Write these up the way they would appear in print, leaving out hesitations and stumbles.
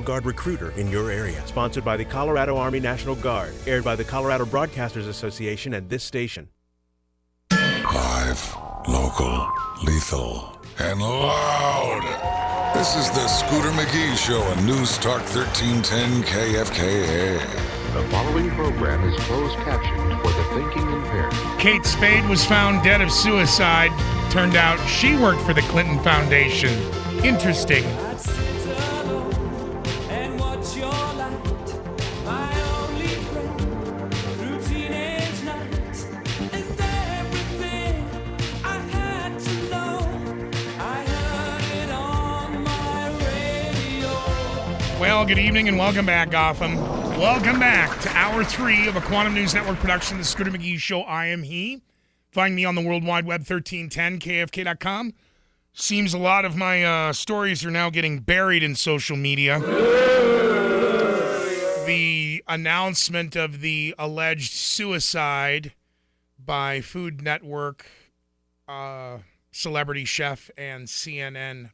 Guard recruiter in your area. Sponsored by the Colorado Army National Guard. Aired by the Colorado Broadcasters Association and this station. Live, local, lethal, and loud. This is the Scooter McGee Show on News Talk 1310 KFKA. The following program is closed captioned for the thinking impaired. Kate Spade was found dead of suicide. Turned out she worked for the Clinton Foundation. Interesting. Well, good evening and welcome back, Gotham. Welcome back to Hour 3 of a Quantum News Network production, The Scooter McGee Show. I am he. Find me on the World Wide Web, 1310kfk.com. Seems a lot of my stories are now getting buried in social media. The announcement of the alleged suicide by Food Network celebrity chef and CNN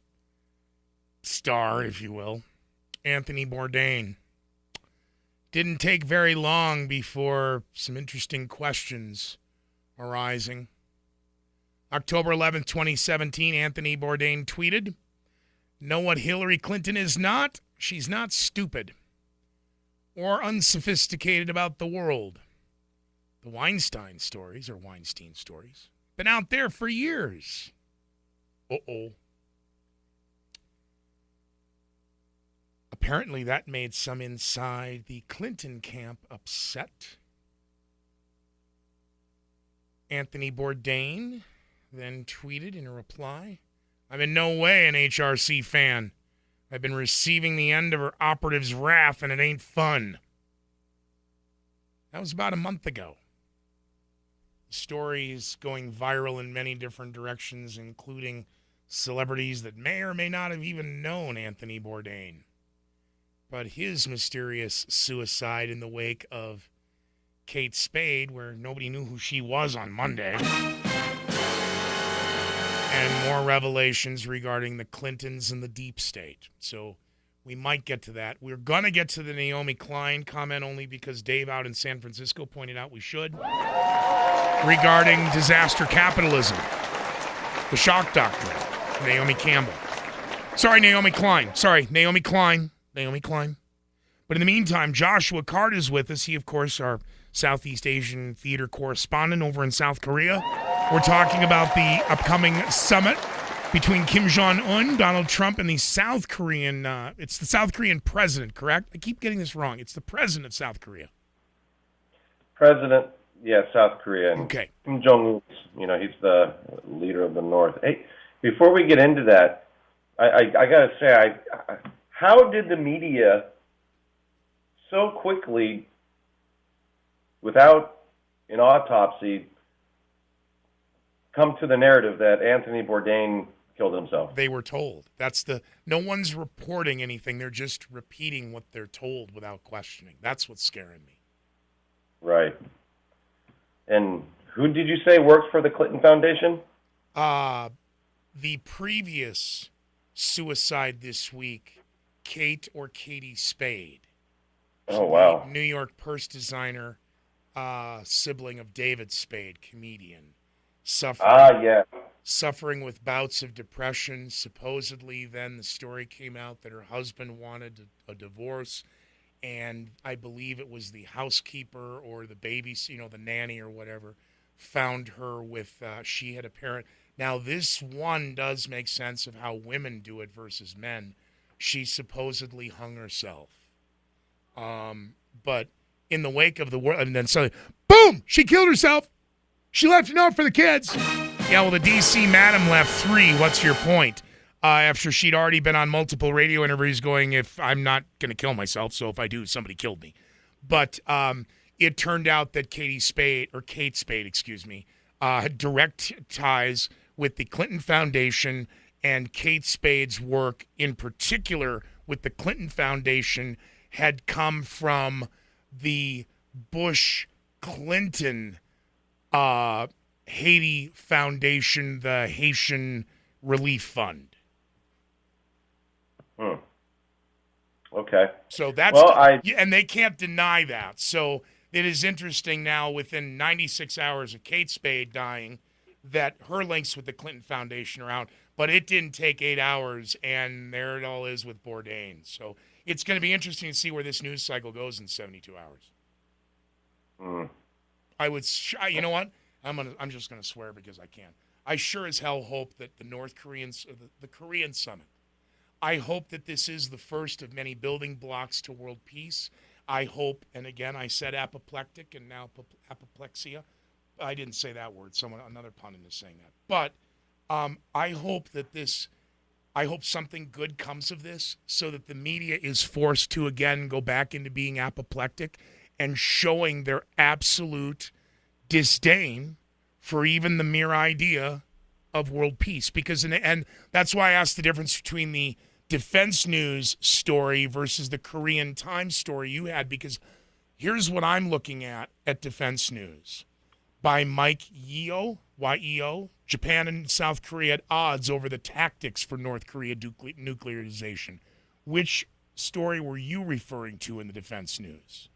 star, if you will, Anthony Bourdain. Didn't take very long before some interesting questions arising. October 11th, 2017, Anthony Bourdain tweeted, "Know what Hillary Clinton is not? She's not stupid or unsophisticated about the world. The Weinstein stories, been out there for years." Uh-oh. Apparently that made some inside the Clinton camp upset. Anthony Bourdain then tweeted in a reply, "I'm in no way an HRC fan. I've been receiving the end of her operative's wrath, and it ain't fun." That was about a month ago. The story is going viral in many different directions, including celebrities that may or may not have even known Anthony Bourdain. But his mysterious suicide in the wake of Kate Spade, where nobody knew who she was on Monday, and more revelations regarding the Clintons and the deep state. So we might get to that. We're going to get to the Naomi Klein comment only because Dave out in San Francisco pointed out we should. Regarding disaster capitalism, the Shock Doctrine, Naomi Klein. But in the meantime, Joshua Card is with us. He, of course, our Southeast Asian theater correspondent over in South Korea. We're talking about the upcoming summit between Kim Jong-un, Donald Trump, and the South Korean, it's the South Korean president, correct? I keep getting this wrong. It's the president of South Korea. President, yeah, South Korea. And okay. Kim Jong-un, he's the leader of the North. Hey, before we get into that, I got to say, how did the media so quickly, without an autopsy, come to the narrative that Anthony Bourdain killed himself? They were told. No one's reporting anything. They're just repeating what they're told without questioning. That's what's scaring me. Right. And who did you say works for the Clinton Foundation? The previous suicide this week, Katie Spade. Oh, wow. New York purse designer, sibling of David Spade, comedian. Suffering with bouts of depression. Supposedly, then the story came out that her husband wanted a divorce, and I believe it was the housekeeper or the baby, the nanny or whatever, found her with, she had a parent. Now, this one does make sense of how women do it versus men. She supposedly hung herself. But in the wake of the world, and then suddenly, boom, she killed herself. She left a note for the kids. Yeah, well, the D.C. madam left 3. What's your point? After she'd already been on multiple radio interviews going, if I'm not going to kill myself, so if I do, somebody killed me. But it turned out that Kate Spade, had direct ties with the Clinton Foundation, and Kate Spade's work in particular with the Clinton Foundation had come from the Bush-Clinton Haiti Foundation, the Haitian Relief Fund. Okay. So that's Well, and they can't deny that. So it is interesting now, within 96 hours of Kate Spade dying, that her links with the Clinton Foundation are out. But it didn't take 8 hours, and there it all is with Bourdain. So it's going to be interesting to see where this news cycle goes in 72 hours. I would, you know what? I'm just gonna swear because I can. I sure as hell hope that the North Koreans, the Korean summit. I hope that this is the first of many building blocks to world peace. I hope, and again, I said apoplectic and now apoplexia. I didn't say that word. Another pundit is saying that. But I hope that I hope something good comes of this, so that the media is forced to again go back into being apoplectic and showing their absolute disdain for even the mere idea of world peace. And that's why I asked the difference between the Defense News story versus the Korean Times story you had, because here's what I'm looking at Defense News by Mike Yeo, Y-E-O, Japan and South Korea at odds over the tactics for North Korea nuclearization. Which story were you referring to in the Defense News?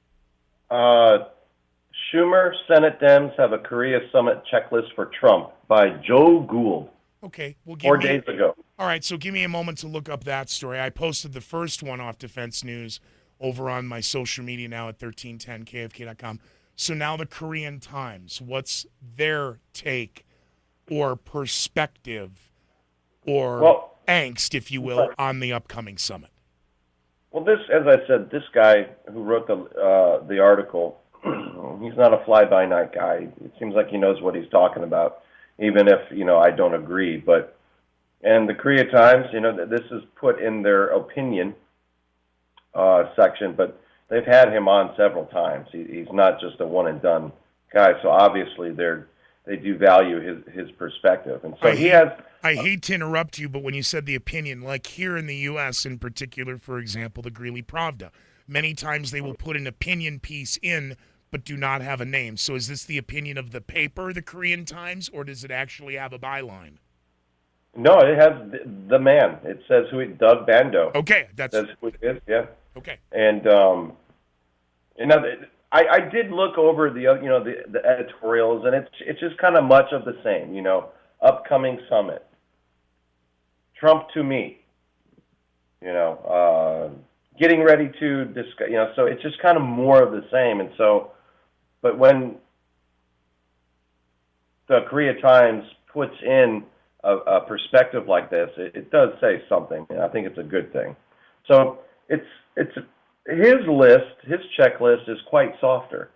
Schumer, Senate Dems have a Korea summit checklist for Trump by Joe Gould. Okay, well, 4 days ago. All right, so give me a moment to look up that story. I posted the first one off Defense News over on my social media now at 1310kfk.com. So now the Korean Times, what's their take or perspective or angst, if you will, on the upcoming summit? Well, as I said, this guy who wrote the article, he's not a fly-by-night guy. It seems like he knows what he's talking about, even if, I don't agree. And the Korea Times, this is put in their opinion section, but they've had him on several times. He's not just a one-and-done guy, so obviously they do value his perspective. And so I hate to interrupt you, but when you said the opinion, like here in the U.S. in particular, for example, the Greeley Pravda, many times they will put an opinion piece in but do not have a name. So is this the opinion of the paper, the Korean Times, or does it actually have a byline? No, it has the man. It says Doug Bando. Okay, says who it is. Yeah. Okay. And I did look over the editorials, and it's just kind of much of the same. Upcoming summit, Trump to meet. Getting ready to discuss. So it's just kind of more of the same. And so, but when the Korea Times puts in a perspective like this, it does say something, and I think it's a good thing. So it's his list, his checklist is quite softer,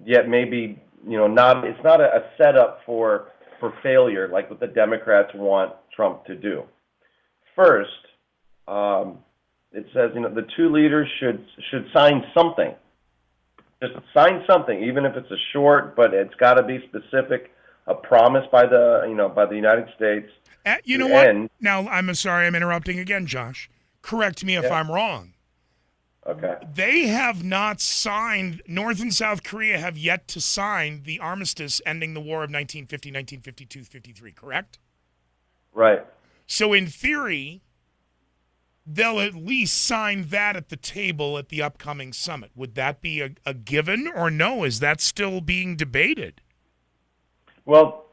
yet maybe not. It's not a setup for failure like what the Democrats want Trump to do. First, it says the two leaders should sign something. Just sign something, even if it's a short, but it's got to be specific. A promise by the United States. You know what? Now, I'm sorry I'm interrupting again, Josh. Correct me if I'm wrong. Okay. They have not signed, North and South Korea have yet to sign the armistice ending the war of 1950, 1952, 53, correct? Right. So in theory, they'll at least sign that at the table at the upcoming summit. Would that be a given or no? Is that still being debated? Well,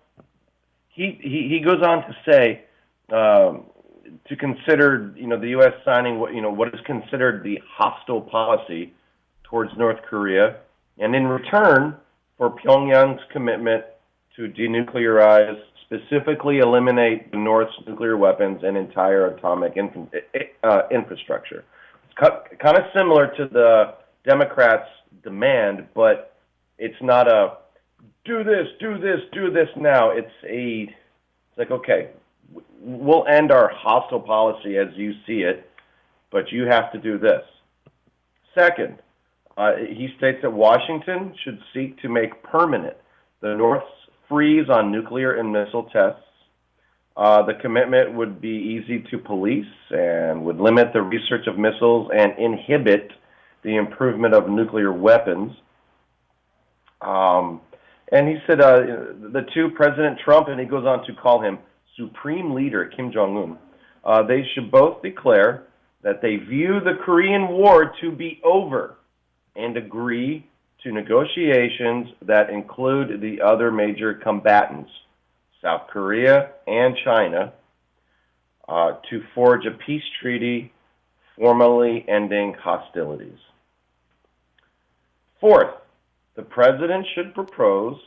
he goes on to say to consider the U.S. signing what is considered the hostile policy towards North Korea, and in return for Pyongyang's commitment to denuclearize, specifically eliminate the North's nuclear weapons and entire atomic infrastructure. It's kind of similar to the Democrats' demand, but it's not a do this now. It's like, okay, we'll end our hostile policy as you see it, but you have to do this. Second, he states that Washington should seek to make permanent the North's freeze on nuclear and missile tests. The commitment would be easy to police and would limit the research of missiles and inhibit the improvement of nuclear weapons. And he said the two, President Trump, and he goes on to call him Supreme Leader Kim Jong-un, they should both declare that they view the Korean War to be over and agree to negotiations that include the other major combatants, South Korea and China, to forge a peace treaty formally ending hostilities. Fourth, the president should propose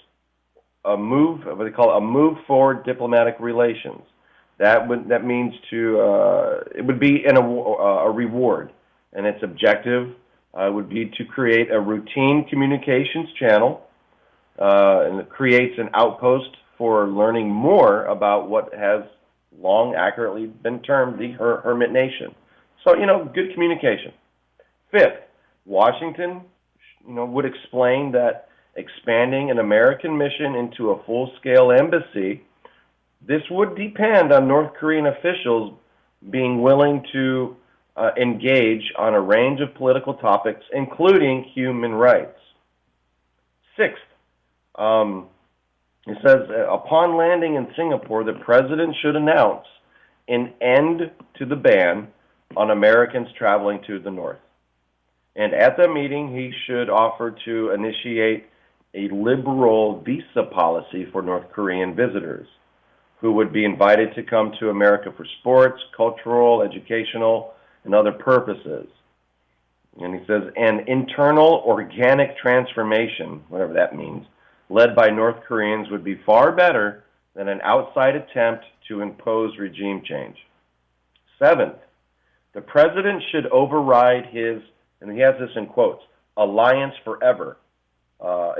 a move, what they call a move forward diplomatic relations. That means it would be a reward, and its objective would be to create a routine communications channel, and it creates an outpost for learning more about what has long accurately been termed the hermit nation. So, good communication. Fifth, Washington, would explain that expanding an American mission into a full-scale embassy, this would depend on North Korean officials being willing to engage on a range of political topics, including human rights. Sixth, it says, upon landing in Singapore, the president should announce an end to the ban on Americans traveling to the North. And at the meeting, he should offer to initiate a liberal visa policy for North Korean visitors who would be invited to come to America for sports, cultural, educational, and other purposes. And he says, an internal organic transformation, whatever that means, led by North Koreans would be far better than an outside attempt to impose regime change. Seventh, the president should override his, and he has this in quotes, Alliance Forever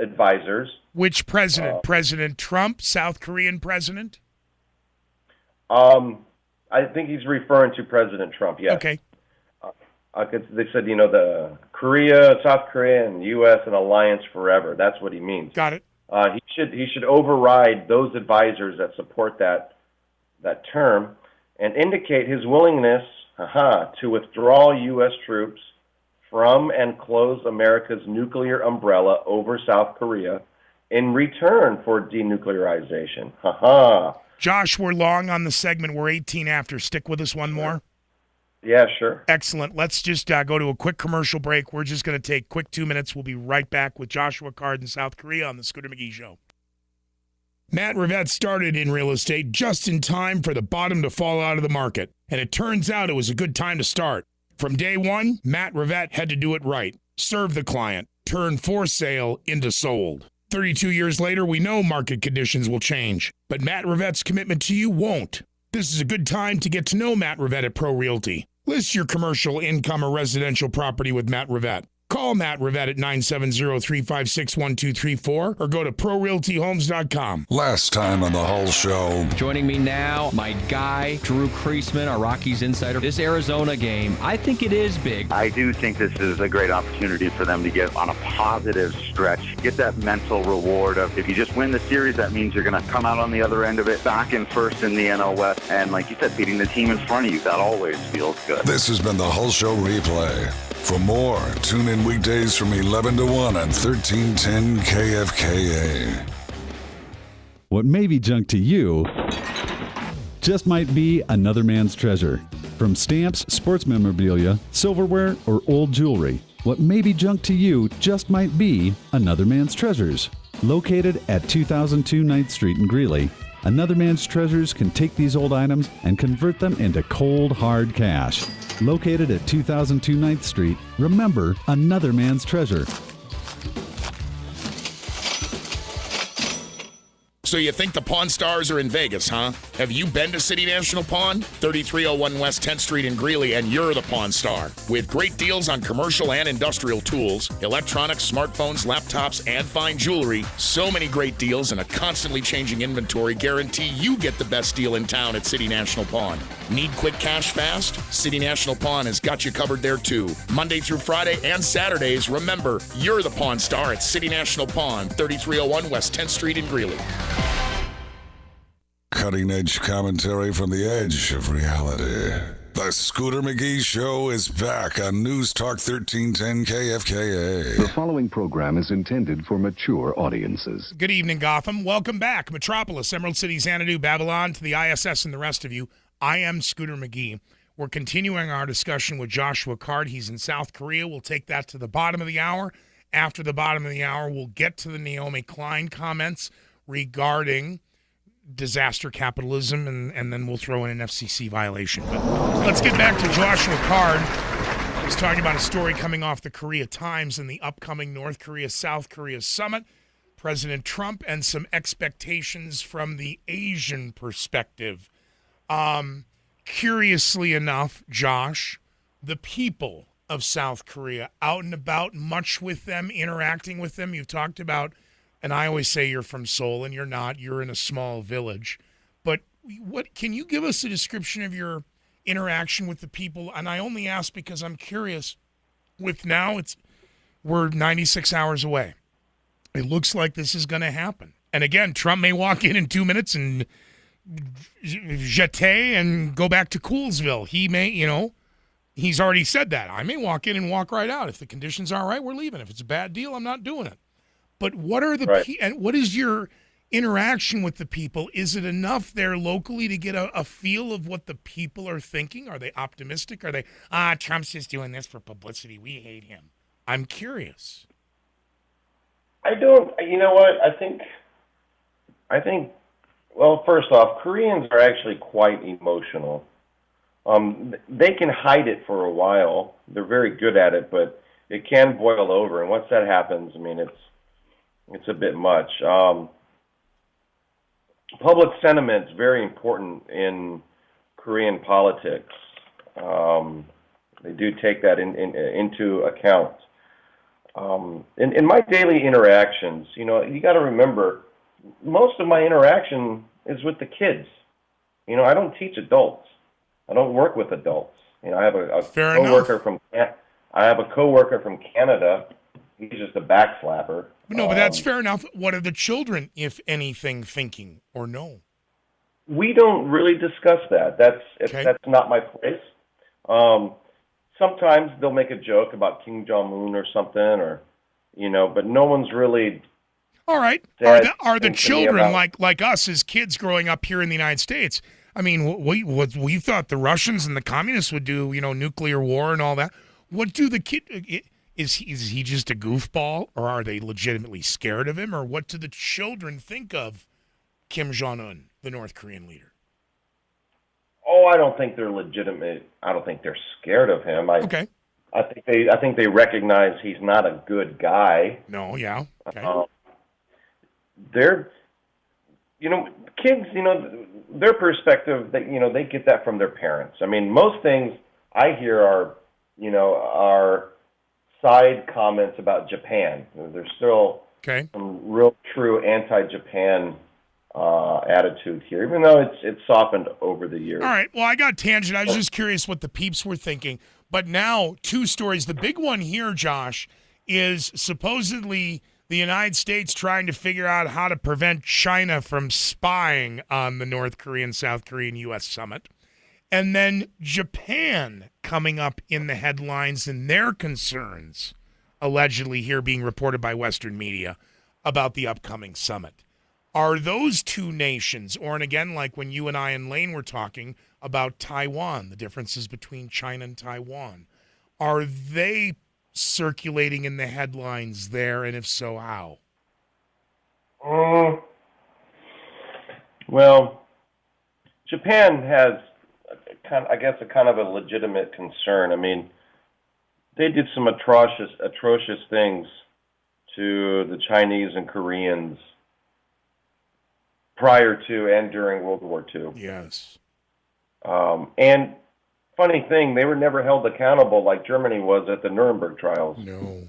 advisors. Which president? President Trump, South Korean president? I think he's referring to President Trump, yes. Okay. They said, the Korea, South Korea, and the U.S. and Alliance Forever. That's what he means. Got it. He should override those advisors that support that term and indicate his willingness to withdraw U.S. troops from and close America's nuclear umbrella over South Korea in return for denuclearization. Josh, we're long on the segment. We're 18 after. Stick with us one more. Yeah, sure. Excellent. Let's just go to a quick commercial break. We're just going to take quick 2 minutes. We'll be right back with Joshua Card in South Korea on the Scooter McGee Show. Matt Rivette started in real estate just in time for the bottom to fall out of the market. And it turns out it was a good time to start. From day one, Matt Rivette had to do it right. Serve the client. Turn for sale into sold. 32 years later, we know market conditions will change. But Matt Rivette's commitment to you won't. This is a good time to get to know Matt Rivette at Pro Realty. List your commercial, income, or residential property with Matt Rivette. Call Matt Rivette at 970-356-1234 or go to ProRealtyHomes.com. Last time on the Hull Show. Joining me now, my guy, Drew Kreisman, our Rockies insider. This Arizona game, I think it is big. I do think this is a great opportunity for them to get on a positive stretch. Get that mental reward of, if you just win the series, that means you're going to come out on the other end of it, back in first in the NL West. And like you said, beating the team in front of you, that always feels good. This has been the Hull Show replay. For more, tune in weekdays from 11 to 1 on 1310 KFKA. What may be junk to you just might be another man's treasure. From stamps, sports memorabilia, silverware, or old jewelry, what may be junk to you just might be another man's treasures. Located at 2002 9th Street in Greeley, Another Man's Treasures can take these old items and convert them into cold, hard cash. Located at 2002 9th Street, remember, another man's treasure. So you think the Pawn Stars are in Vegas, huh? Have you been to City National Pawn? 3301 West 10th Street in Greeley, and you're the Pawn Star. With great deals on commercial and industrial tools, electronics, smartphones, laptops, and fine jewelry. So many great deals and a constantly changing inventory guarantee you get the best deal in town at City National Pawn. Need quick cash fast? City National Pawn has got you covered there too. Monday through Friday and Saturdays, remember, you're the Pawn Star at City National Pawn, 3301 West 10th Street in Greeley. Cutting-edge commentary from the edge of reality. The Scooter McGee Show is back on News Talk 1310 KFKA. The following program is intended for mature audiences. Good evening, Gotham. Welcome back. Metropolis, Emerald City, Xanadu, Babylon, to the ISS and the rest of you. I am Scooter McGee. We're continuing our discussion with Joshua Card. He's in South Korea. We'll take that to the bottom of the hour. After the bottom of the hour, we'll get to the Naomi Klein comments regarding disaster capitalism, and then we'll throw in an F.C.C. violation. But let's get back to Joshua Card. He's talking about a story coming off the Korea Times and the upcoming North Korea-South Korea summit, President Trump, and some expectations from the Asian perspective. Curiously enough, Josh, the people of South Korea, out and about, much with them, interacting with them. You've talked about, and I always say you're from Seoul, and you're not. You're in a small village. But what can you give us a description of your interaction with the people? And I only ask because I'm curious. With now, we're 96 hours away. It looks like this is going to happen. And again, Trump may walk in 2 minutes and jeté and go back to Coolsville. He may, he's already said that. I may walk in and walk right out. If the conditions are right, we're leaving. If it's a bad deal, I'm not doing it. But what are and what is your interaction with the people? Is it enough there locally to get a feel of what the people are thinking? Are they optimistic? Are they, Trump's just doing this for publicity. We hate him. I'm curious. I don't, you know what? I think, well, first off, Koreans are actually quite emotional. They can hide it for a while. They're very good at it, but it can boil over. And once that happens, I mean, it's a bit much. Public sentiment is very important in Korean politics. They do take that into account. In my daily interactions, you got to remember, most of my interaction is with the kids. I don't teach adults. I don't work with adults. I have a coworker from Canada. He's just a backslapper. No, but that's fair enough. What are the children, if anything, thinking or no? We don't really discuss that. That's not my place. Sometimes they'll make a joke about Kim Jong-un or something, but no one's really. All right. Are the children like us as kids growing up here in the United States? I mean, we thought the Russians and the communists would do, nuclear war and all that. What do the kid? Is he just a goofball, or are they legitimately scared of him, or what do the children think of Kim Jong-un, the North Korean leader? Oh, I don't think they're legitimate. I don't think they're scared of him. Okay. I think they recognize he's not a good guy. No, yeah. Okay. They're, kids, their perspective, they get that from their parents. I mean, most things I hear are side comments about Japan. There's still some real true anti-Japan attitude here, even though it's softened over the years. All right. Well, I got tangent. I was just curious what the peeps were thinking. But now, two stories. The big one here, Josh, is supposedly the United States trying to figure out how to prevent China from spying on the North Korean, South Korean, U.S. summit. And then Japan coming up in the headlines and their concerns, allegedly here being reported by Western media, about the upcoming summit. Are those two nations, or and again, like when you and I and Lane were talking about Taiwan, the differences between China and Taiwan, are they circulating in the headlines there, and if so, how? Well, Japan has a kind of a legitimate concern. I mean, they did some atrocious things to the Chinese and Koreans prior to and during World War II. Yes. And funny thing, they were never held accountable like Germany was at the Nuremberg trials. No.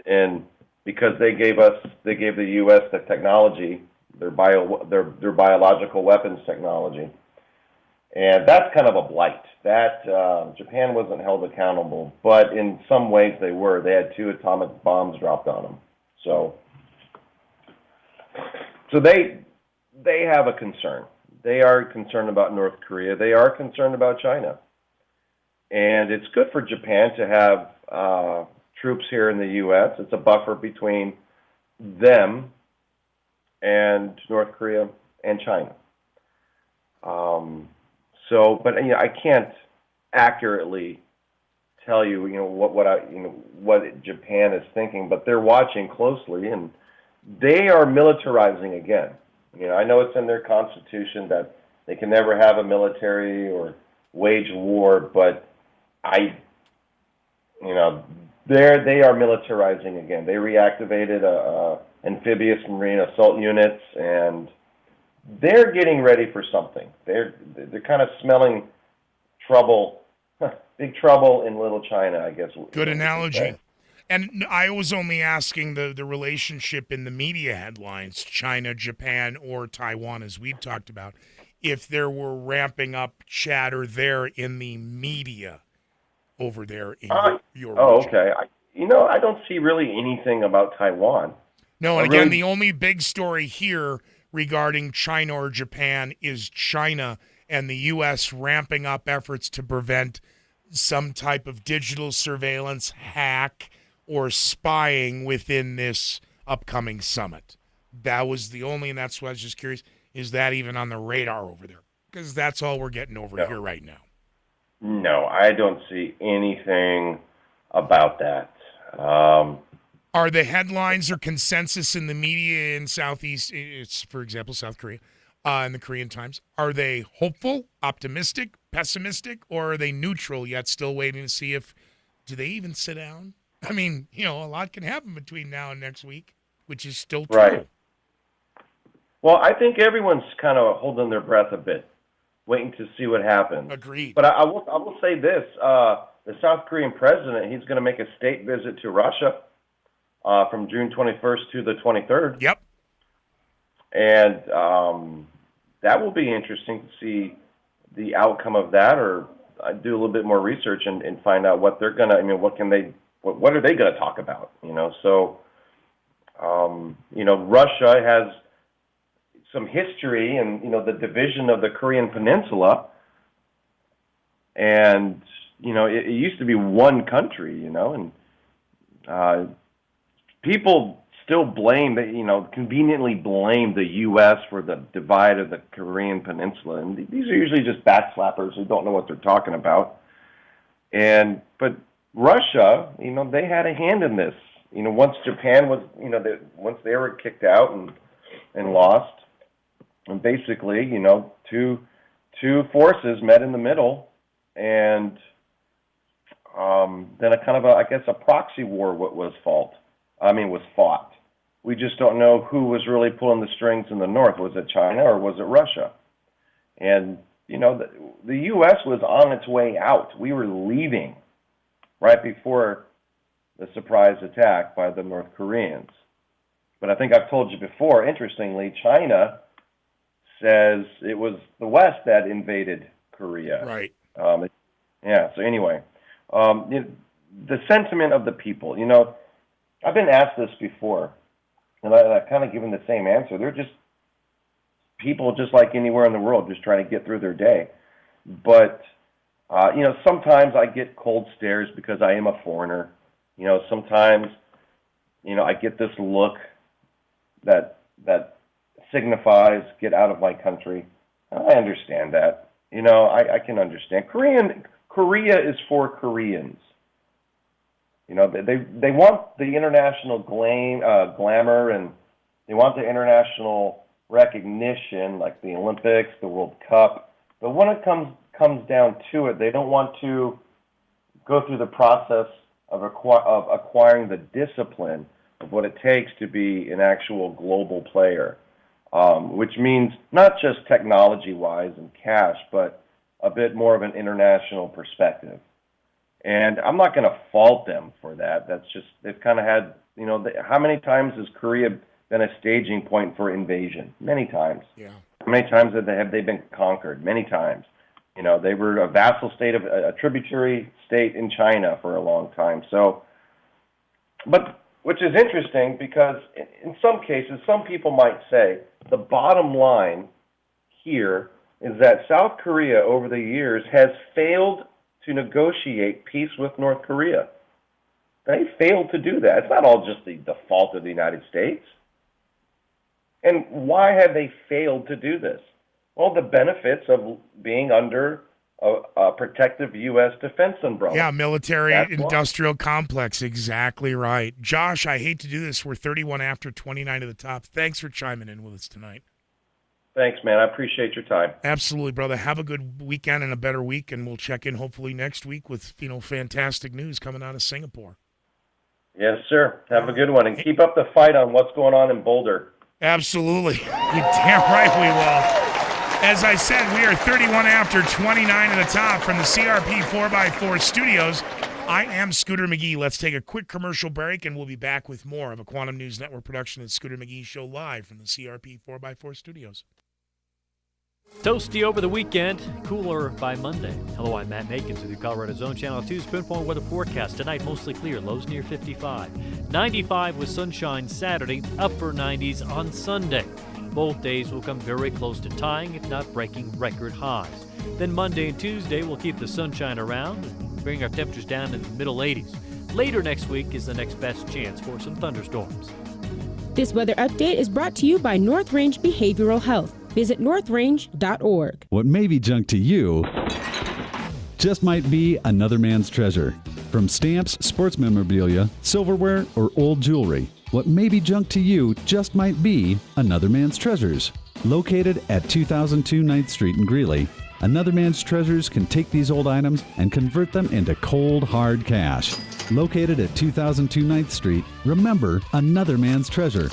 And because they gave the U.S. the technology, their biological weapons technology. And that's kind of a blight. That Japan wasn't held accountable, but in some ways they were. They had 2 atomic bombs dropped on them. So they have a concern. They are concerned about North Korea. They are concerned about China. And it's good for Japan to have troops here in the U.S. It's a buffer between them and North Korea and China. But I accurately tell you, what Japan is thinking, but they're watching closely, and they are militarizing again. I know it's in their constitution that they can never have a military or wage war, but they are militarizing again. They reactivated amphibious marine assault units, and they're getting ready for something. They're kind of smelling trouble, big trouble in Little China, I guess. Good analogy. And I was only asking the relationship in the media headlines, China, Japan, or Taiwan, as we've talked about, if there were ramping up chatter there in the media over there in your region. Okay. I don't see really anything about Taiwan. No, and again, the only big story here regarding China or Japan is China and the U.S. ramping up efforts to prevent some type of digital surveillance, hack, or spying within this upcoming summit. That was the only, and that's why I was just curious, is that even on the radar over there? Because that's all we're getting over here right now. No, I don't see anything about that. Are the headlines or consensus in the media in Southeast, for example, South Korea, in the Korean Times, are they hopeful, optimistic, pessimistic, or are they neutral yet still waiting to see do they even sit down? I mean, a lot can happen between now and next week, which is still true. Right. Well, I think everyone's kind of holding their breath a bit, waiting to see what happens. Agreed. But I will say this: the South Korean president, he's going to make a state visit to Russia from June 21st to the 23rd. Yep. And that will be interesting to see the outcome of that, or I do a little bit more research and find out what they're gonna. What are they gonna talk about? So Russia has some history and the division of the Korean Peninsula, and it used to be one country, and people still conveniently blame the U.S. for the divide of the Korean Peninsula, and these are usually just backslappers who don't know what they're talking about. But Russia, they had a hand in this. Once Japan was, once they were kicked out and lost, and basically, two forces met in the middle, and then a proxy war was fought. We just don't know who was really pulling the strings in the north. Was it China or was it Russia? And, the U.S. was on its way out. We were leaving right before the surprise attack by the North Koreans. But I think I've told you before, interestingly, China says it was the West that invaded Korea. Right. So anyway, the sentiment of the people, I've been asked this before, and I've kind of given the same answer. They're just people just like anywhere in the world, just trying to get through their day. But, sometimes I get cold stares because I am a foreigner. Sometimes, I get this look that signifies get out of my country. I understand that. I can understand. Korea is for Koreans. They want the international glamour, and they want the international recognition, like the Olympics, the World Cup. But when it comes down to it, they don't want to go through the process of acquiring the discipline of what it takes to be an actual global player, which means not just technology-wise and cash, but a bit more of an international perspective. And I'm not going to fault them for that. That's just, they've kind of had, how many times has Korea been a staging point for invasion? Many times. Yeah. How many times have they been conquered? Many times. They were a vassal state of a tributary state in China for a long time. So, but which is interesting because in some cases, some people might say the bottom line here is that South Korea over the years has failed to negotiate peace with North Korea. They failed to do that. It's not all just the fault of the United States. And why have they failed to do this? Well, the benefits of being under a protective U.S. defense umbrella. Yeah, military-industrial complex. Exactly right. Josh, I hate to do this. We're 31 after, 29 to the top. Thanks for chiming in with us tonight. Thanks, man. I appreciate your time. Absolutely, brother. Have a good weekend and a better week, and we'll check in hopefully next week with, fantastic news coming out of Singapore. Yes, sir. Have a good one, and keep up the fight on what's going on in Boulder. Absolutely. You're damn right we will. As I said, we are 31 after, 29 to the top from the CRP 4x4 studios. I am Scooter McGee. Let's take a quick commercial break, and we'll be back with more of a Quantum News Network production of the Scooter McGee Show live from the CRP 4x4 studios. Toasty over the weekend, cooler by Monday. Hello, I'm Matt Makins with your Colorado Zone Channel 2's pinpoint weather forecast. Tonight, mostly clear, lows near 55. 95 with sunshine Saturday, upper 90s on Sunday. Both days will come very close to tying, if not breaking record highs. Then Monday and Tuesday will keep the sunshine around and bring our temperatures down in the middle 80s. Later next week is the next best chance for some thunderstorms. This weather update is brought to you by North Range Behavioral Health. Visit northrange.org. What may be junk to you just might be another man's treasure. From stamps, sports memorabilia, silverware, or old jewelry, what may be junk to you just might be another man's treasures. Located at 2002 9th Street in Greeley, Another Man's Treasures can take these old items and convert them into cold, hard cash. Located at 2002 9th Street, remember, another man's treasure.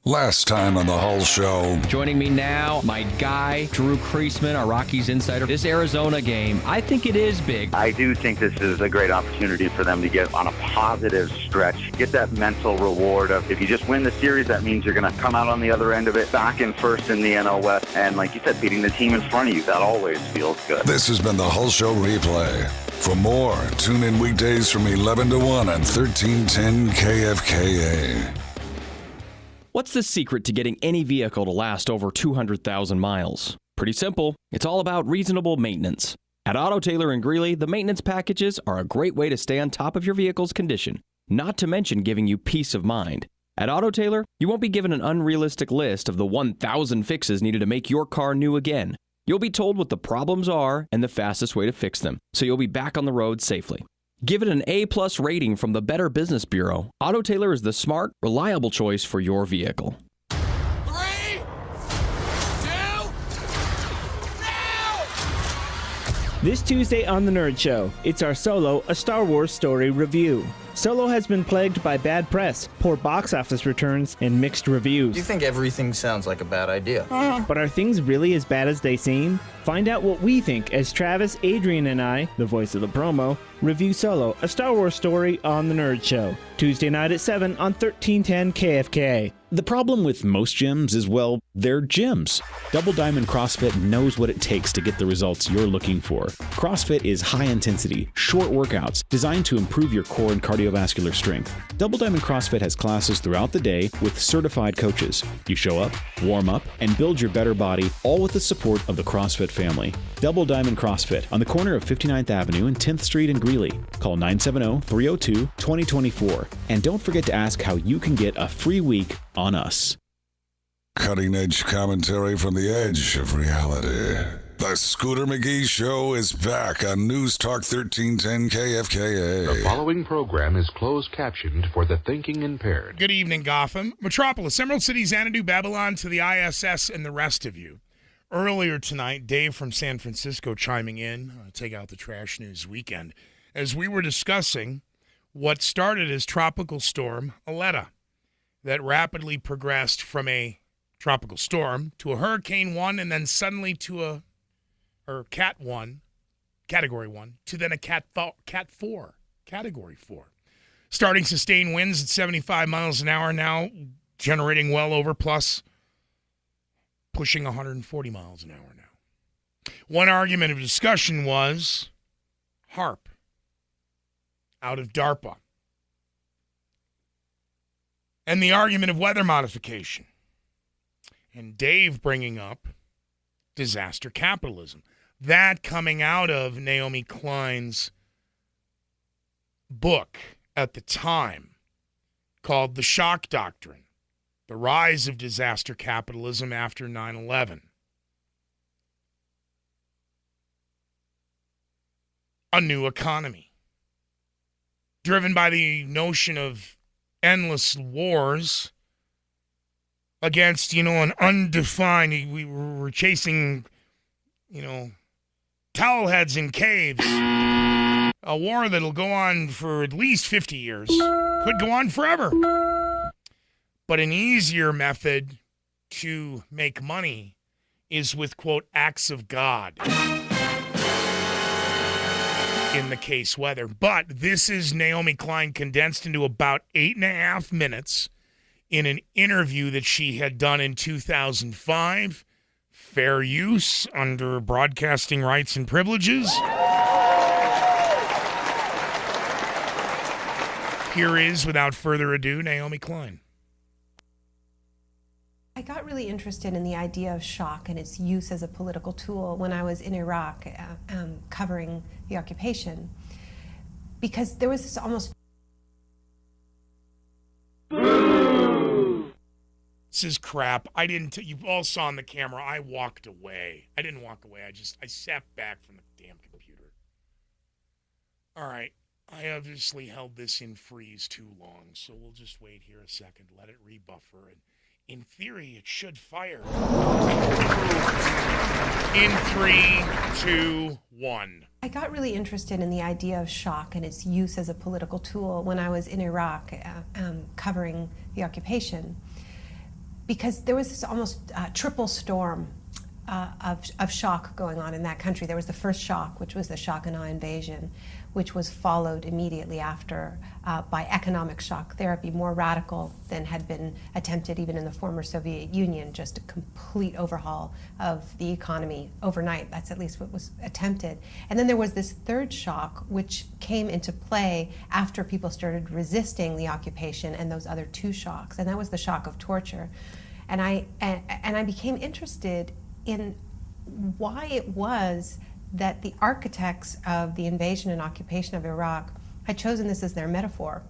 Last time on the Hull Show. Joining me now, my guy, Drew Creasman, our Rockies insider. This Arizona game, I think it is big. I do think this is a great opportunity for them to get on a positive stretch, get that mental reward of if you just win the series, that means you're going to come out on the other end of it, back in first in the NL West. And like you said, beating the team in front of you, that always feels good. This has been the Hull Show replay. For more, tune in weekdays from 11 to 1 on 1310 KFKA. What's the secret to getting any vehicle to last over 200,000 miles? Pretty simple. It's all about reasonable maintenance. At Auto Tailor in Greeley, the maintenance packages are a great way to stay on top of your vehicle's condition, not to mention giving you peace of mind. At Auto Tailor, you won't be given an unrealistic list of the 1,000 fixes needed to make your car new again. You'll be told what the problems are and the fastest way to fix them, so you'll be back on the road safely. Give it an A+ rating from the Better Business Bureau. Auto Tailor is the smart, reliable choice for your vehicle. 3, 2, now! This Tuesday on The Nerd Show, it's our Solo, a Star Wars story review. Solo has been plagued by bad press, poor box office returns, and mixed reviews. You think everything sounds like a bad idea. But are things really as bad as they seem? Find out what we think as Travis, Adrian, and I, the voice of the promo, review Solo, a Star Wars story on The Nerd Show. Tuesday night at 7 on 1310 KFK. The problem with most gyms is, well, they're gyms. Double Diamond CrossFit knows what it takes to get the results you're looking for. CrossFit is high intensity, short workouts designed to improve your core and cardiovascular strength. Double Diamond CrossFit has classes throughout the day with certified coaches. You show up, warm up, and build your better body, all with the support of the CrossFit family. Double Diamond CrossFit on the corner of 59th Avenue and 10th Street in Greeley. Call 970-302-2024. And don't forget to ask how you can get a free week on us. Cutting edge commentary from the edge of reality. The Scooter McGee Show is back on News Talk 1310 KFKA. The following program is closed captioned for the thinking impaired. Good evening, Gotham, Metropolis, Emerald City, Xanadu, Babylon, to the ISS, and the rest of you. Earlier tonight, Dave from San Francisco chiming in, take out the trash news weekend, as we were discussing what started as Tropical Storm Aletta, that rapidly progressed from a tropical storm to a Hurricane 1 and then suddenly to a Cat 1, Category 1, to then a Cat 4, Category 4. Starting sustained winds at 75 miles an hour now, generating well over plus, pushing 140 miles an hour now. One argument of discussion was HARP out of DARPA. And the argument of weather modification. And Dave bringing up disaster capitalism. That coming out of Naomi Klein's book at the time called The Shock Doctrine. the rise of disaster capitalism after 9/11. A new economy, driven by the notion of endless wars against, an undefined, we were chasing, towel heads in caves. A war that'll go on for at least 50 years. Could go on forever. But an easier method to make money is with, quote, acts of God. In the case weather. But this is Naomi Klein condensed into about 8.5 minutes in an interview that she had done in 2005. Fair use under broadcasting rights and privileges. Here is, without further ado, Naomi Klein. I got really interested in the idea of shock and its use as a political tool when I was in Iraq covering the occupation, because there was this almost... This is crap. You all saw on the camera, I walked away. I didn't walk away. I sat back from the damn computer. All right. I obviously held this in freeze too long, so we'll just wait here a second, let it rebuffer, and in theory, it should fire. In 3, 2, 1. I got really interested in the idea of shock and its use as a political tool when I was in Iraq covering the occupation, because there was this almost triple storm of shock going on in that country. There was the first shock, which was the shock and awe invasion, which was followed immediately after by economic shock therapy, more radical than had been attempted even in the former Soviet Union, just a complete overhaul of the economy overnight. That's at least what was attempted. And then there was this third shock, which came into play after people started resisting the occupation and those other two shocks, and that was the shock of torture. And I became interested in why it was that the architects of the invasion and occupation of Iraq had chosen this as their metaphor.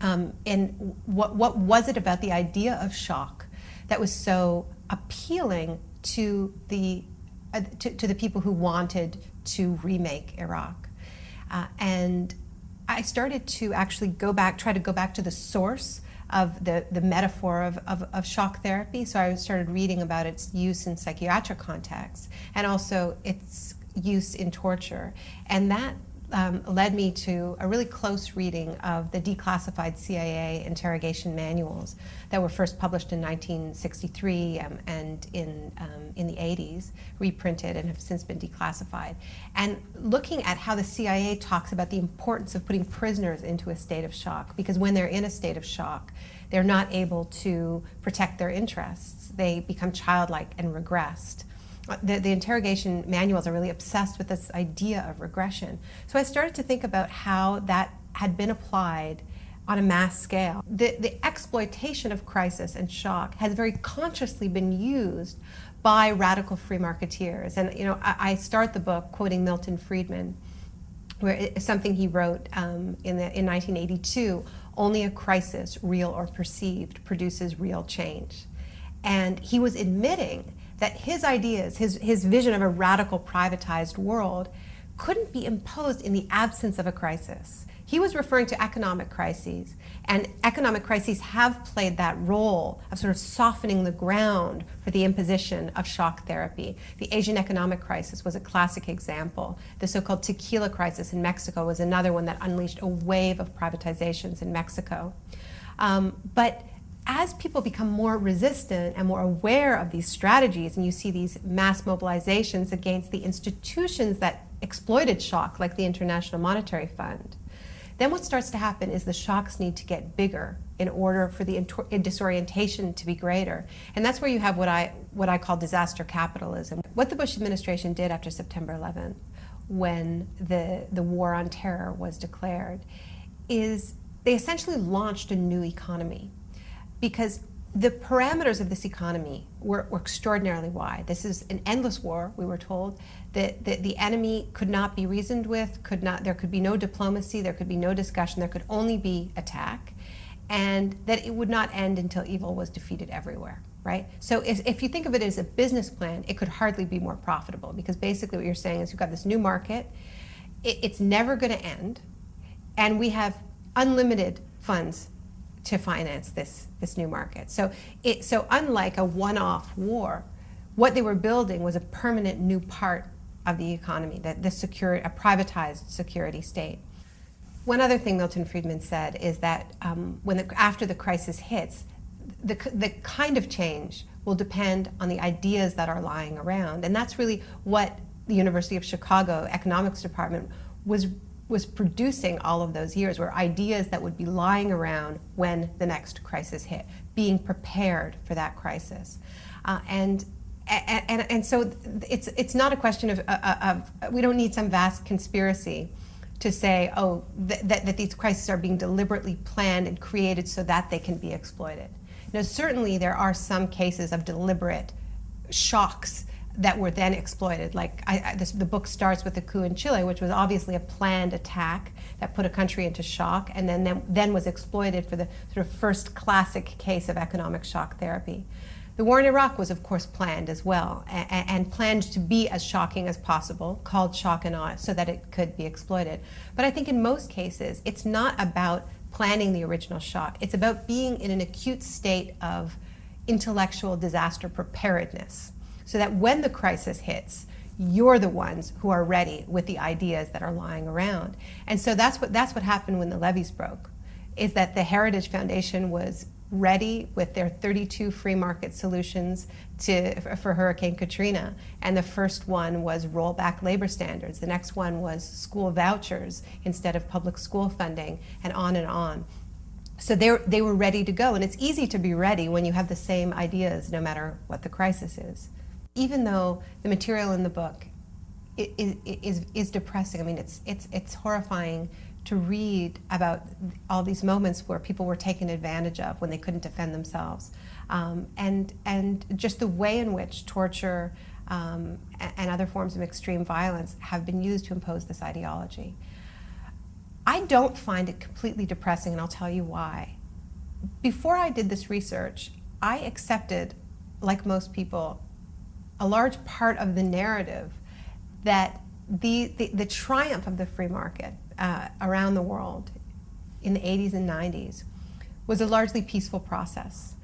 And what was it about the idea of shock that was so appealing to the people who wanted to remake Iraq? And I started to actually try to go back to the source of the metaphor of shock therapy. So I started reading about its use in psychiatric contexts and also its use in torture. And that led me to a really close reading of the declassified CIA interrogation manuals that were first published in 1963 and in the 80s, reprinted and have since been declassified. And looking at how the CIA talks about the importance of putting prisoners into a state of shock, because when they're in a state of shock, they're not able to protect their interests. They become childlike and regressed. The interrogation manuals are really obsessed with this idea of regression. So I started to think about how that had been applied on a mass scale. The exploitation of crisis and shock has very consciously been used by radical free marketeers. And I start the book quoting Milton Friedman, where something he wrote in 1982, only a crisis, real or perceived, produces real change. And he was admitting that his ideas, his vision of a radical privatized world couldn't be imposed in the absence of a crisis. He was referring to economic crises, and economic crises have played that role of sort of softening the ground for the imposition of shock therapy. The Asian economic crisis was a classic example. The so-called tequila crisis in Mexico was another one that unleashed a wave of privatizations in Mexico. But as people become more resistant and more aware of these strategies, and you see these mass mobilizations against the institutions that exploited shock, like the International Monetary Fund, then what starts to happen is the shocks need to get bigger in order for the disorientation to be greater. And that's where you have what I call disaster capitalism. What the Bush administration did after September 11th, when the war on terror was declared, is they essentially launched a new economy. Because the parameters of this economy were extraordinarily wide. This is an endless war, we were told. The enemy could not be reasoned with, there could be no diplomacy, there could be no discussion, there could only be attack. and that it would not end until evil was defeated everywhere, right? So if you think of it as a business plan, it could hardly be more profitable, because basically what you're saying is you've got this new market, it's never going to end, and we have unlimited funds to finance this new market. So unlike a one-off war, what they were building was a permanent new part of the economy, a privatized security state. One other thing Milton Friedman said is that after the crisis hits, the kind of change will depend on the ideas that are lying around. And that's really what the University of Chicago Economics Department was producing all of those years, were ideas that would be lying around when the next crisis hit, being prepared for that crisis. And so it's not a question of we don't need some vast conspiracy to say, that these crises are being deliberately planned and created so that they can be exploited. Now, certainly there are some cases of deliberate shocks that were then exploited. Like the book starts with the coup in Chile, which was obviously a planned attack that put a country into shock, and then was exploited for the sort of first classic case of economic shock therapy. The war in Iraq was, of course, planned as well, and planned to be as shocking as possible, called shock and awe, so that it could be exploited. But I think in most cases, it's not about planning the original shock. It's about being in an acute state of intellectual disaster preparedness, so that when the crisis hits, you're the ones who are ready with the ideas that are lying around. And so that's what happened when the levees broke, is that the Heritage Foundation was ready with their 32 free market solutions for Hurricane Katrina. And the first one was roll back labor standards. The next one was school vouchers instead of public school funding, and on and on. So they were ready to go. And it's easy to be ready when you have the same ideas, no matter what the crisis is. Even though the material in the book is depressing. I mean, it's horrifying to read about all these moments where people were taken advantage of when they couldn't defend themselves, and just the way in which torture and other forms of extreme violence have been used to impose this ideology. I don't find it completely depressing, and I'll tell you why. Before I did this research, I accepted, like most people, a large part of the narrative that the triumph of the free market around the world in the 80s and 90s was a largely peaceful process,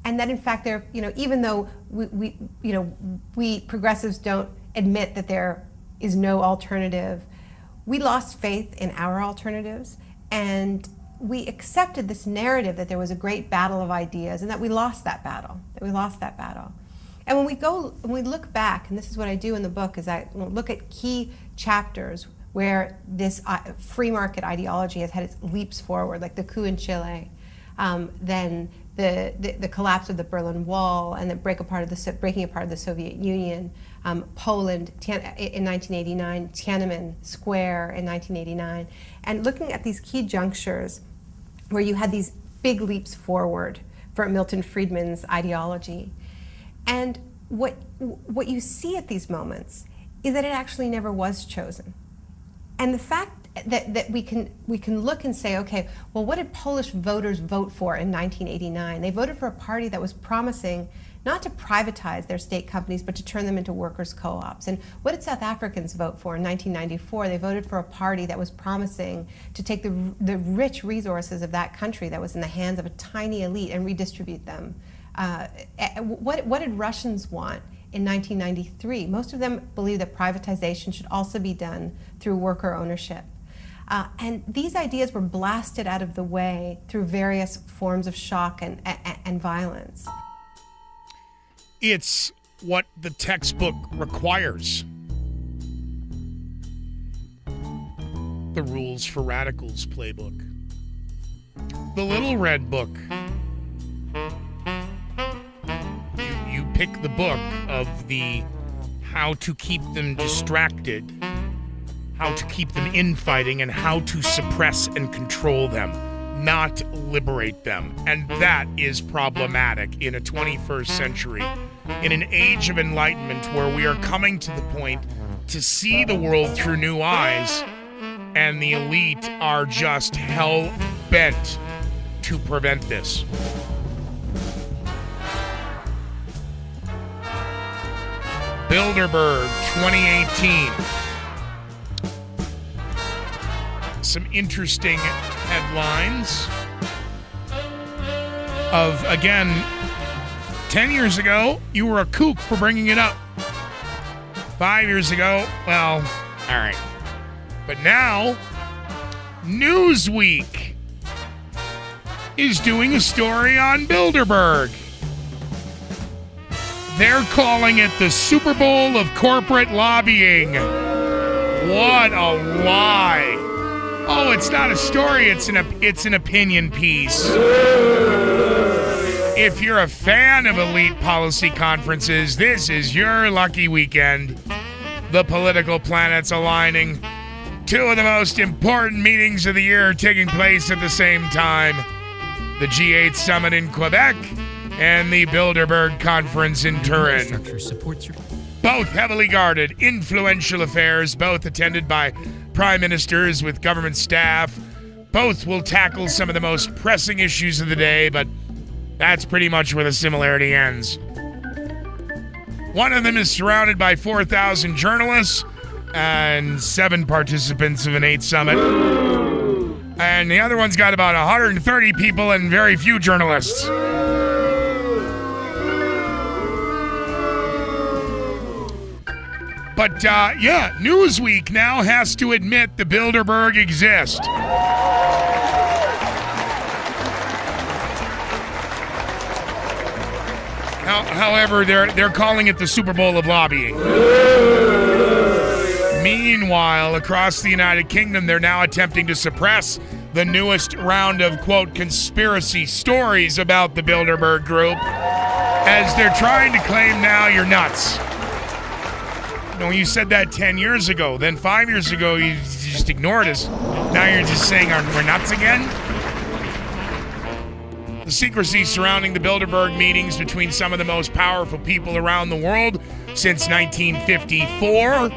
and that in fact even though we progressives don't admit that there is no alternative, we lost faith in our alternatives, and we accepted this narrative that there was a great battle of ideas and that we lost that battle. And when we look back, and this is what I do in the book, is I look at key chapters where this free market ideology has had its leaps forward, like the coup in Chile, then the collapse of the Berlin Wall and the breaking apart of the Soviet Union, Poland in 1989, Tiananmen Square in 1989, and looking at these key junctures where you had these big leaps forward for Milton Friedman's ideology. And what you see at these moments is that it actually never was chosen. And the fact that we can look and say, okay, well, what did Polish voters vote for in 1989? They voted for a party that was promising not to privatize their state companies, but to turn them into workers' co-ops. And what did South Africans vote for in 1994? They voted for a party that was promising to take the rich resources of that country that was in the hands of a tiny elite and redistribute them. What did Russians want in 1993? Most of them believe that privatization should also be done through worker ownership. And these ideas were blasted out of the way through various forms of shock and violence. It's what the textbook requires. The Rules for Radicals playbook. The Little Red Book. You pick the book of the how to keep them distracted, how to keep them infighting, and how to suppress and control them, not liberate them. And that is problematic in a 21st century, in an age of enlightenment where we are coming to the point to see the world through new eyes, and the elite are just hell-bent to prevent this. Bilderberg 2018. Some interesting headlines of, again, 10 years ago, you were a kook for bringing it up. 5 years ago, well, all right. But now, Newsweek is doing a story on Bilderberg. They're calling it the Super Bowl of corporate lobbying. What a lie. Oh, it's not a story, it's an opinion piece. If you're a fan of elite policy conferences, this is your lucky weekend. The political planets aligning. Two of the most important meetings of the year are taking place at the same time. The G8 summit in Quebec and the Bilderberg conference in Turin. Both heavily guarded, influential affairs, both attended by prime ministers with government staff. Both will tackle some of the most pressing issues of the day, but that's pretty much where the similarity ends. One of them is surrounded by 4,000 journalists and 7 participants of an 8 summit. And the other one's got about 130 people and very few journalists. But, yeah, Newsweek now has to admit the Bilderberg exist. However, they're calling it the Super Bowl of lobbying. Meanwhile, across the United Kingdom, they're now attempting to suppress the newest round of, quote, conspiracy stories about the Bilderberg Group, as they're trying to claim now you're nuts. No, you said that 10 years ago. Then 5 years ago, you just ignored us. Now you're just saying we're nuts again? The secrecy surrounding the Bilderberg meetings between some of the most powerful people around the world since 1954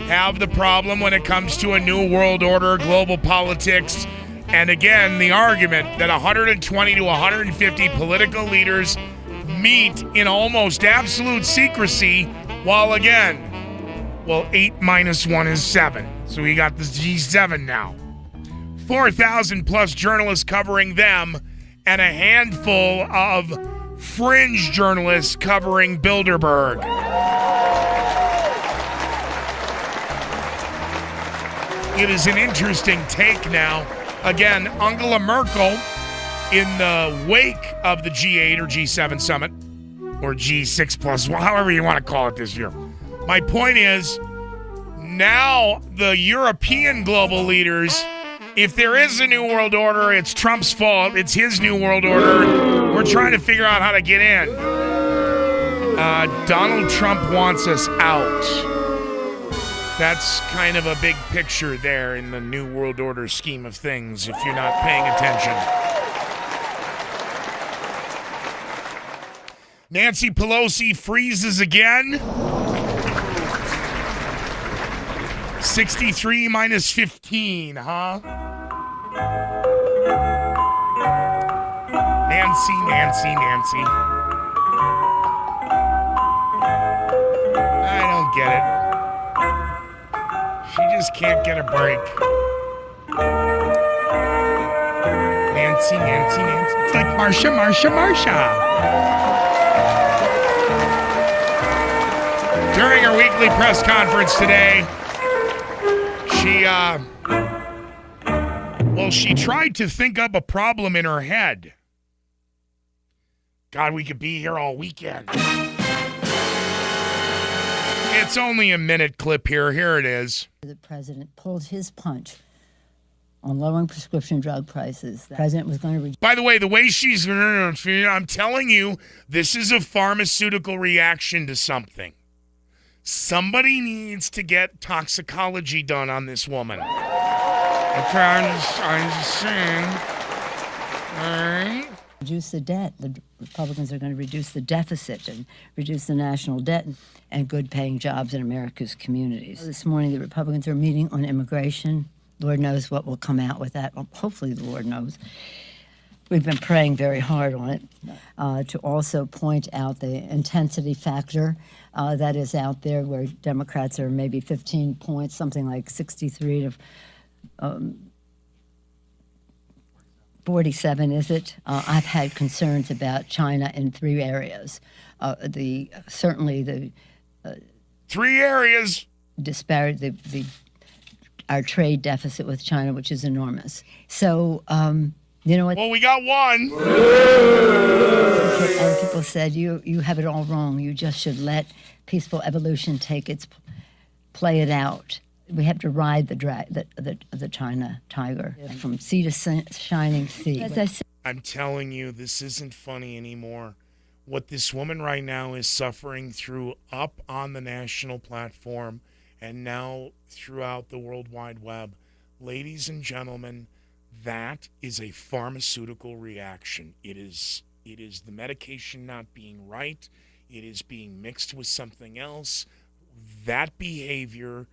have the problem when it comes to a new world order, global politics, and again, the argument that 120 to 150 political leaders meet in almost absolute secrecy while, again, well, 8 minus 1 is 7. So we got this G7 now. 4,000 plus journalists covering them and a handful of fringe journalists covering Bilderberg. It is an interesting take now. Again, Angela Merkel, in the wake of the G8 or G7 summit, or G6 plus, however you want to call it this year. My point is, now the European global leaders, if there is a new world order, it's Trump's fault. It's his new world order. We're trying to figure out how to get in. Donald Trump wants us out. That's kind of a big picture there in the new world order scheme of things, if you're not paying attention. Nancy Pelosi freezes again. 63 minus 15, huh? Nancy. I don't get it. She just can't get a break. Nancy. It's like Marsha. During her weekly press conference today, she tried to think up a problem in her head. God, we could be here all weekend. It's only a minute clip here. Here it is. The president pulled his punch on lowering prescription drug prices. The president was going to... By the way, the way she's... I'm telling you, this is a pharmaceutical reaction to something. Somebody needs to get toxicology done on this woman. Okay, I'm just saying. All right. Reduce the debt. The Republicans are going to reduce the deficit and reduce the national debt and good-paying jobs in America's communities. This morning, the Republicans are meeting on immigration. Lord knows what will come out with that. Well, hopefully, the Lord knows. We've been praying very hard on it to also point out the intensity factor that is out there, where Democrats are maybe 15 points, something like 63 to 47, is it? I've had concerns about China in 3 areas. Certainly the 3 areas. Disparity, our trade deficit with China, which is enormous. So, you know what? Well, we got one. And people said, you have it all wrong. You just should let peaceful evolution play it out. We have to ride the China tiger from sea to shining sea. As I said, I'm telling you, this isn't funny anymore. What this woman right now is suffering through up on the national platform and now throughout the World Wide Web, ladies and gentlemen, that is a pharmaceutical reaction. It is the medication not being right. It is being mixed with something else. That behavior,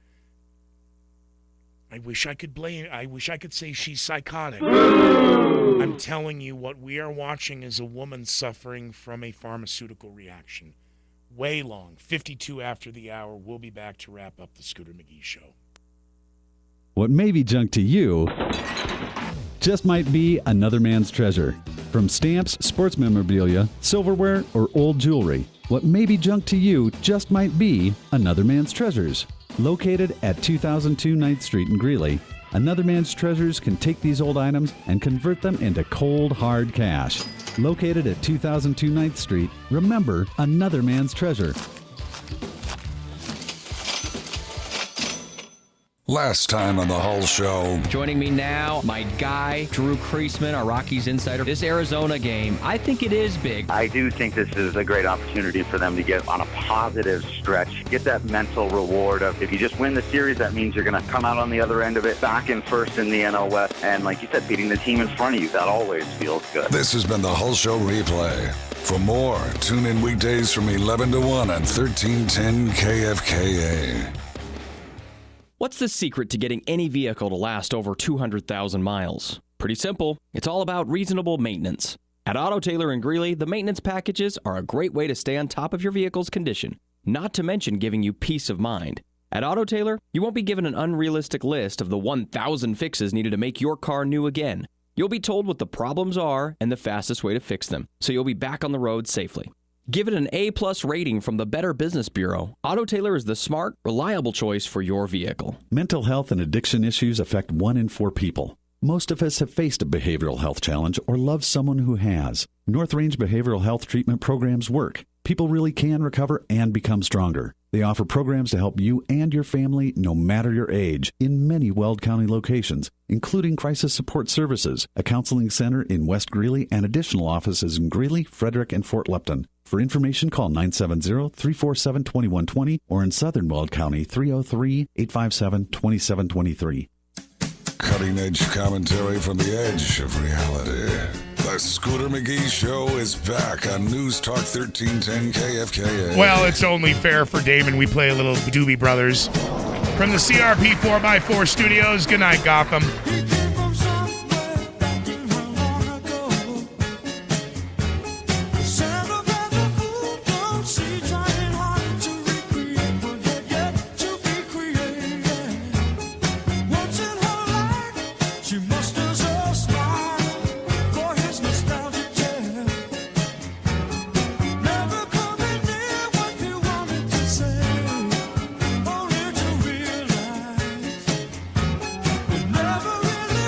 I wish I could say she's psychotic. I'm telling you, what we are watching is a woman suffering from a pharmaceutical reaction. Way long. 52 after the hour. We'll be back to wrap up the Scooter McGee Show. What may be junk to you just might be another man's treasure. From stamps, sports memorabilia, silverware, or old jewelry, what may be junk to you just might be another man's treasures. Located at 2002 9th Street in Greeley, Another Man's Treasures can take these old items and convert them into cold, hard cash. Located at 2002 9th Street, remember, another man's treasure. Last time on the Hull Show. Joining me now, my guy, Drew Creasman, our Rockies insider. This Arizona game, I think it is big. I do think this is a great opportunity for them to get on a positive stretch, get that mental reward of, if you just win the series, that means you're going to come out on the other end of it, back in first in the NL West, and like you said, beating the team in front of you, that always feels good. This has been the Hull Show replay. For more, tune in weekdays from 11 to 1 on 1310 KFKA. What's the secret to getting any vehicle to last over 200,000 miles? Pretty simple. It's all about reasonable maintenance. At Auto Tailor in Greeley, the maintenance packages are a great way to stay on top of your vehicle's condition, not to mention giving you peace of mind. At Auto Tailor, you won't be given an unrealistic list of the 1,000 fixes needed to make your car new again. You'll be told what the problems are and the fastest way to fix them, so you'll be back on the road safely. Give it an A+ rating from the Better Business Bureau. Auto Tailor is the smart, reliable choice for your vehicle. Mental health and addiction issues affect 1 in 4 people. Most of us have faced a behavioral health challenge or love someone who has. North Range behavioral health treatment programs work. People really can recover and become stronger. They offer programs to help you and your family, no matter your age, in many Weld County locations, including crisis support services, a counseling center in West Greeley, and additional offices in Greeley, Frederick, and Fort Lupton. For information, call 970-347-2120 or in Southern Weld County, 303-857-2723. Cutting-edge commentary from the edge of reality. The Scooter McGee Show is back on News Talk 1310 KFKA. Well, it's only fair for Damon. We play a little Doobie Brothers. From the CRP 4x4 studios, good night, Gotham. Never really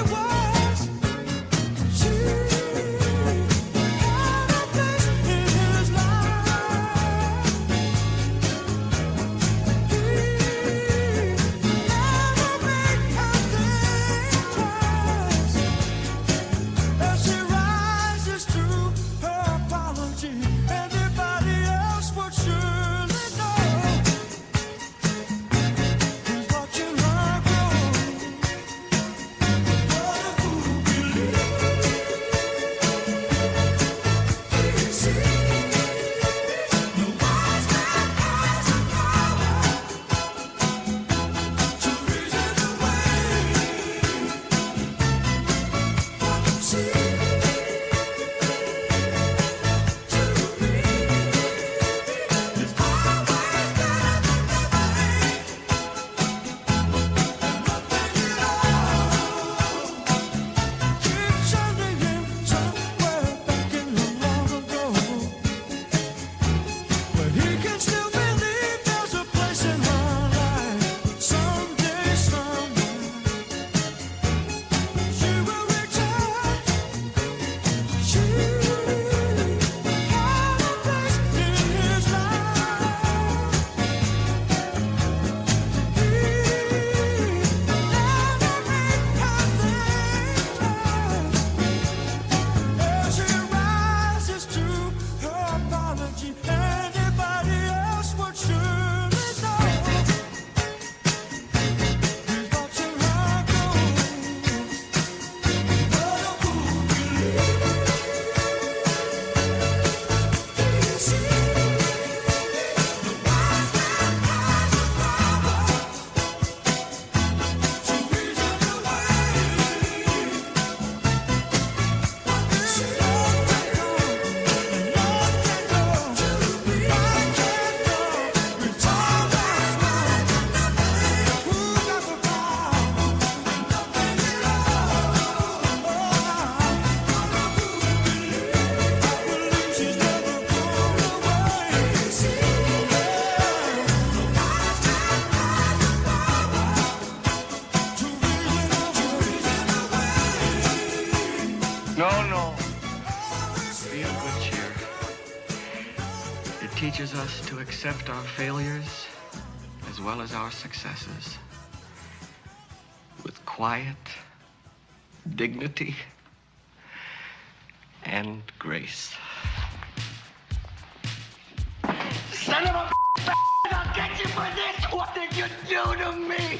No. Be of good cheer. It teaches us to accept our failures as well as our successes with quiet, dignity, and grace. Son of a I'll get you for this! What did you do to me?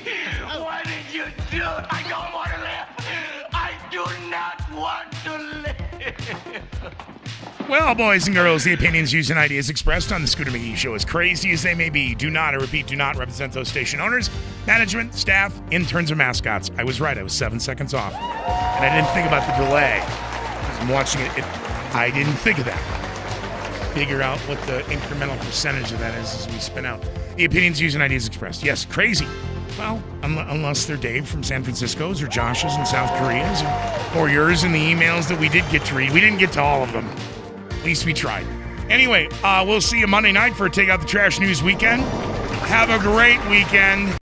What did you do? I don't want to live! I do not want to live! Well, boys and girls, the opinions, views, and ideas expressed on the Scooter McGee Show, as crazy as they may be, do not, I repeat, do not represent those station owners, management, staff, interns, or mascots. I was right. I was 7 seconds off. And I didn't think about the delay. I'm watching it. I didn't think of that. Figure out what the incremental percentage of that is as we spin out. The opinions, views, and ideas expressed. Yes, crazy. Well, unless they're Dave from San Francisco's or Josh's in South Korea's or yours in the emails that we did get to read. We didn't get to all of them. At least we tried. Anyway, we'll see you Monday night for a Take Out the Trash News weekend. Have a great weekend.